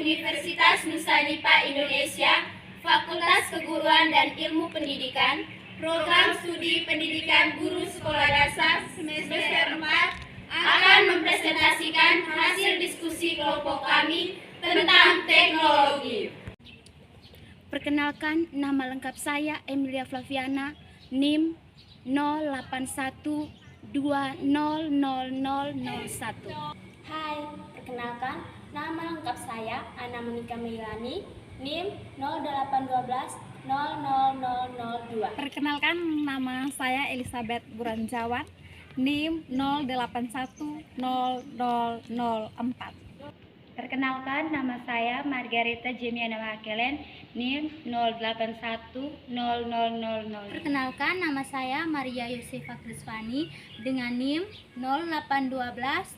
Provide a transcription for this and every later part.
Universitas Nusa Dipa Indonesia, Fakultas Keguruan dan Ilmu Pendidikan, Program Studi Pendidikan Guru Sekolah Dasar semester 4 akan mempresentasikan hasil diskusi kelompok kami tentang teknologi. Perkenalkan, nama lengkap saya Emilia Flaviana, NIM 0812000001. Hai, perkenalkan, nama lengkap saya Ana Monika Meilani, NIM 0812000002. Perkenalkan, nama saya Elizabeth Buranjawan, NIM 08100004. Perkenalkan, nama saya Margareta Jemiana Mahakelen, NIM 08100000. Perkenalkan, nama saya Maria Yosefa Krisvani dengan NIM 0812000007.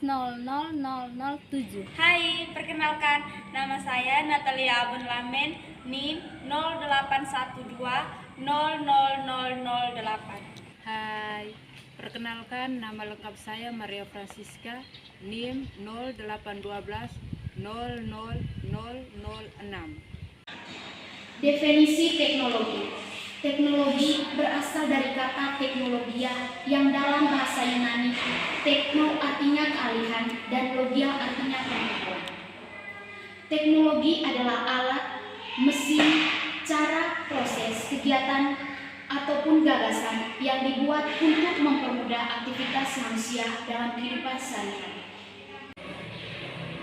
Hai, perkenalkan, nama saya Natalia Abun Lamen, NIM 0812000008. Hai, perkenalkan, nama lengkap saya Maria Francisca, NIM 0812000006. Definisi teknologi. Teknologi berasal dari kata teknologia yang dalam bahasa Yunani tekno artinya kealihan dan logia artinya pengetahuan. Teknologi adalah alat, mesin, cara, proses, kegiatan, ataupun gagasan yang dibuat untuk mempermudah aktivitas manusia dalam kehidupan sehari-hari.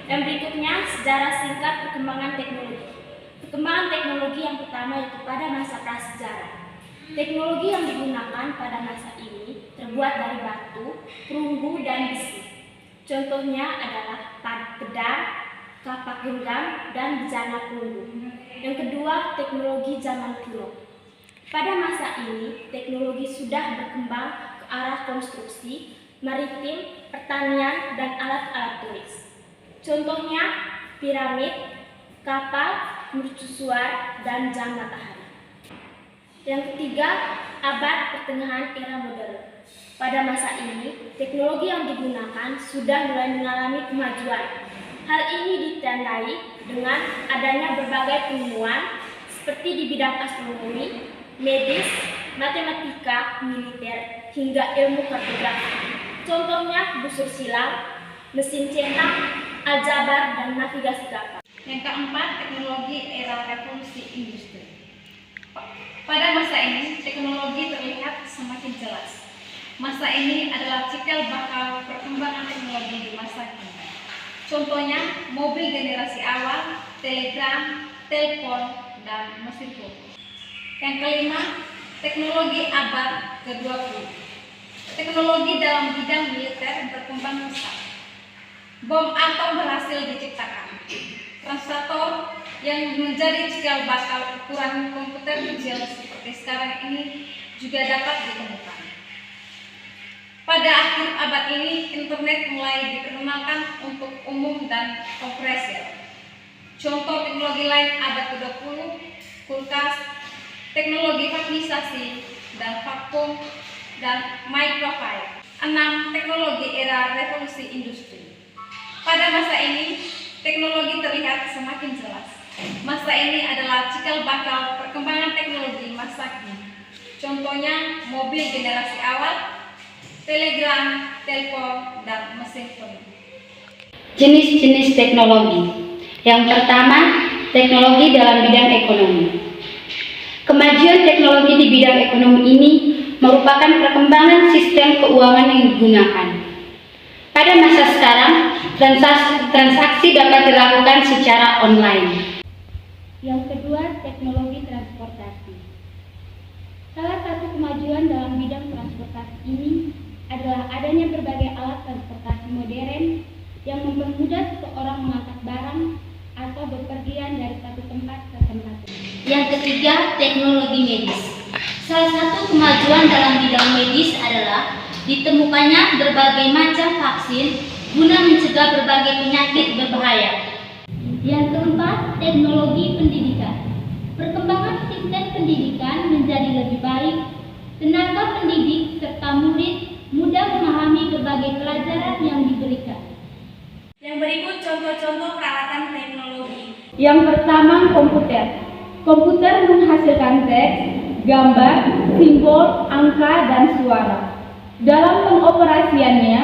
Dan berikutnya, sejarah singkat perkembangan teknologi. Perkembangan teknologi yang pertama yaitu pada masa prasejarah. Teknologi yang digunakan pada masa ini terbuat dari batu, perunggu, dan besi. Contohnya adalah pedang, kapak genggam, dan bejana perunggu. Yang kedua, teknologi zaman kuno. Pada masa ini, teknologi sudah berkembang ke arah konstruksi, maritim, pertanian, dan alat-alat tulis. Contohnya piramid, kapal, mercusuar, dan jam matahari. Yang ketiga, abad pertengahan era modern. Pada masa ini, teknologi yang digunakan sudah mulai mengalami kemajuan. Hal ini ditandai dengan adanya berbagai penemuan seperti di bidang astronomi, medis, matematika, militer, hingga ilmu kartografi. Contohnya busur silang, mesin cetak, aljabar, dan navigasi kapal. Yang keempat, teknologi era revolusi industri. Pada masa ini, teknologi terlihat semakin jelas. Masa ini adalah cikal bakal perkembangan teknologi di masa kini. Contohnya, mobil generasi awal, telegram, telepon, dan mesin foto. Yang kelima, teknologi abad ke-20. Teknologi dalam bidang militer berkembang pesat. Bom atom berhasil diciptakan. Translator yang menjadi cikal bakal ukuran komputer kecil seperti sekarang ini juga dapat ditemukan. Pada akhir abad ini, internet mulai diperkenalkan untuk umum dan komersial. Contoh teknologi lain abad ke-20, kulkas, teknologi vaksinasi, dan vakum, dan microwave. 6. Teknologi era revolusi industri. Pada masa ini, teknologi terlihat semakin jelas. Masa ini adalah cikal bakal perkembangan teknologi masa kini. Contohnya, mobil generasi awal, telegram, telepon, dan mesin foto. Jenis-jenis teknologi. Yang pertama, teknologi dalam bidang ekonomi. Kemajuan teknologi di bidang ekonomi ini merupakan perkembangan sistem keuangan yang digunakan. Pada masa sekarang, transaksi dapat dilakukan secara online. Yang kedua, teknologi transportasi. Salah satu kemajuan dalam bidang transportasi ini adalah adanya berbagai alat transportasi modern yang mempermudah seseorang mengangkat barang atau bepergian dari satu tempat ke tempat lain. Yang ketiga, teknologi medis. Salah satu kemajuan dalam bidang medis adalah ditemukannya berbagai macam vaksin guna mencegah berbagai penyakit berbahaya. Yang keempat, teknologi pendidikan. Perkembangan sistem pendidikan menjadi lebih baik. Tenaga pendidik serta murid mudah memahami berbagai pelajaran yang diberikan. Yang berikut contoh-contoh peralatan teknologi. Yang pertama, komputer. Komputer menghasilkan teks, gambar, simbol, angka, dan suara. Dalam pengoperasiannya,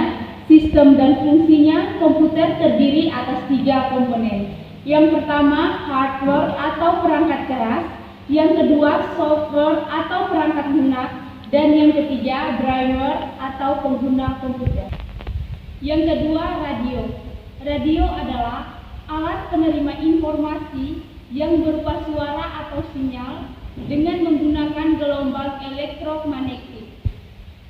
sistem dan fungsinya, komputer terdiri atas 3 komponen. Yang pertama, hardware atau perangkat keras. Yang kedua, software atau perangkat lunak. Dan yang ketiga, driver atau pengguna komputer. Yang kedua, radio. Radio adalah alat penerima informasi yang berupa suara atau sinyal dengan menggunakan gelombang elektromagnetik.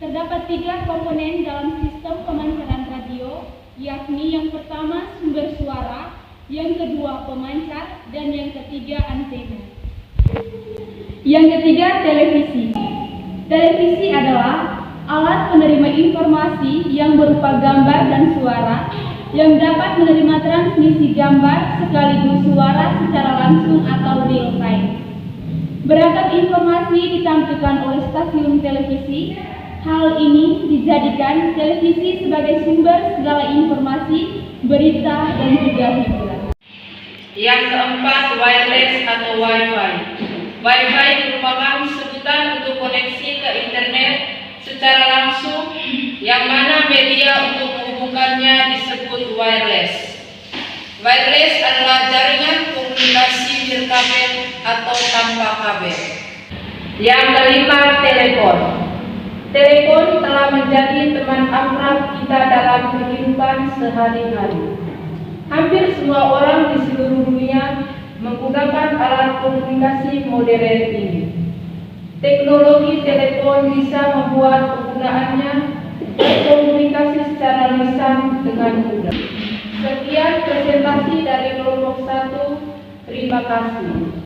Terdapat 3 komponen dalam sistem pemancaran radio, yakni yang pertama sumber suara, yang kedua pemancar, dan yang ketiga antena. Yang ketiga, televisi. Televisi adalah alat penerima informasi yang berupa gambar dan suara yang dapat menerima transmisi gambar sekaligus suara secara langsung atau real time. Beragam informasi ditampilkan oleh stasiun televisi. Hal ini dijadikan televisi sebagai sumber segala informasi, berita, dan juga hiburan. Yang keempat, wireless atau Wi-Fi. Wi-Fi merupakan sebutan untuk koneksi ke internet secara langsung, yang mana media untuk menghubungkannya disebut wireless. Wireless adalah jaringan komunikasi berkabel atau tanpa kabel. Yang kelima, telepon. Telepon telah menjadi teman akrab kita dalam kehidupan sehari-hari. Hampir semua orang di seluruh dunia menggunakan alat komunikasi modern ini. Teknologi telepon bisa membuat penggunaannya berkomunikasi secara lisan dengan mudah. Sekian presentasi dari kelompok 1. Terima kasih.